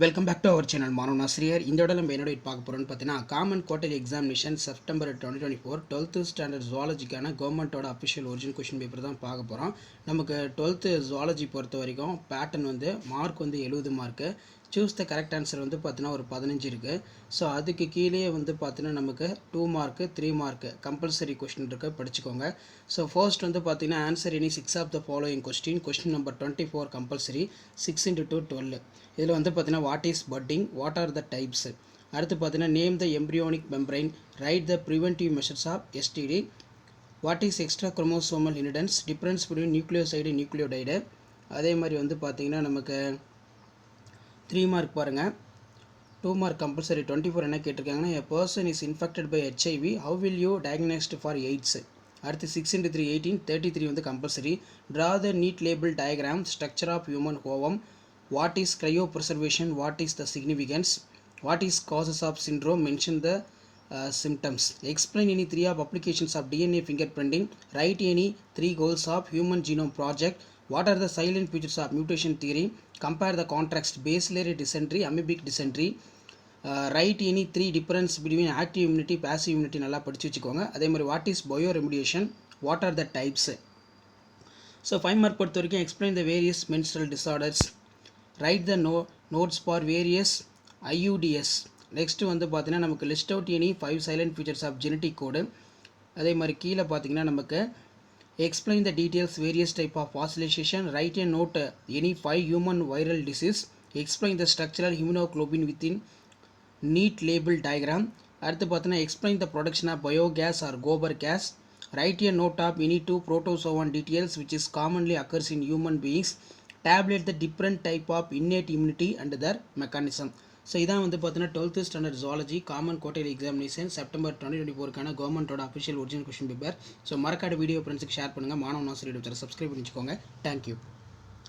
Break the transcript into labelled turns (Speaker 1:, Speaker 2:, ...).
Speaker 1: Welcome back to our channel Maanavan Aasiriyar. இந்த விட நம்ம என்னோட பார்க்க போகிறோம்னு பார்த்தீங்கன்னா common quarterly examination September 2024 12th standard ஜுவாலஜிக்கான கவர்மெண்ட்டோட அஃபிஷியல் ஒரிஜினல் கொஷின் பேப்பர் தான் பார்க்க போகிறோம். நமக்கு 12th ஜுவாலஜி பொறுத்த வரைக்கும் pattern mark 70 mark. Choose the correct answer பார்த்தீங்கன்னா ஒரு 15 இருக்குது. ஸோ அதுக்கு கீழே பார்த்தீங்கன்னா நமக்கு 2 மார்க்கு 3 மார்க்கு கம்பல்சரி கொஸ்டின் இருக்குது, படிச்சுக்கோங்க. ஸோ ஃபர்ஸ்ட் பார்த்தீங்கன்னா answer any 6 of the following question number 24 compulsory 6 into 2 12. இதில் பார்த்தீங்கன்னா what is budding, what are the types. அடுத்து பார்த்தீங்கன்னா name the embryonic membrane, write the preventive measures of STD, what is extra chromosomal inheritance, difference between nucleoside nucleotide. அதே மாதிரி பார்த்தீங்கன்னா நமக்கு 3 mark பாருங்கள். 2 mark compulsory 24 என்ன கேட்டிருக்காங்கன்னா a person is infected by HIV, how will you diagnosed for AIDS. அடுத்து 6 into 3 18 33 compulsory. draw the neat label diagram structure of human ovum, what is cryopreservation, what is the significance, what is causes of syndrome, mention the symptoms, explain any 3 of applications of DNA fingerprinting, write any 3 goals of human genome project, what are the silent features of mutation theory, compare the contrast bacillary dysentery amoebic dysentery, write any 3 difference between active immunity passive immunity. நல்லா படிச்சு வச்சுக்கோங்க. அதே மாதிரி what is bioremediation, what are the types. So 5 mark பொறுத்த வரைக்கும் explain the various menstrual disorders, write the notes for various IUDs. Next பார்த்தீங்கன்னா நமக்கு list out any 5 silent features of genetic code. அதே மாதிரி கீழே பார்த்தீங்கன்னா நமக்கு explain the details various type of fossilization, write a note any 5 human viral disease, explain the structural hemoglobin within neat label diagram. அடுத்து பார்த்தீங்கன்னா explain the production of biogas or gobar gas, write a note of any 2 protozoan details which is commonly occurs in human beings, tabulate the different type of innate immunity and their mechanism. So இதான் பார்த்தீங்கன்னா 12th standard zoology common quarterly examination September 2024 கவர்மெண்ட்டோட official original question paper. So மறக்காத video ஃப்ரெண்ட்ஸுக்கு share பண்ணுங்கள். மாணவன் ஆசிரியர் subscribe பண்ணிச்சுக்கோங்க. Thank you.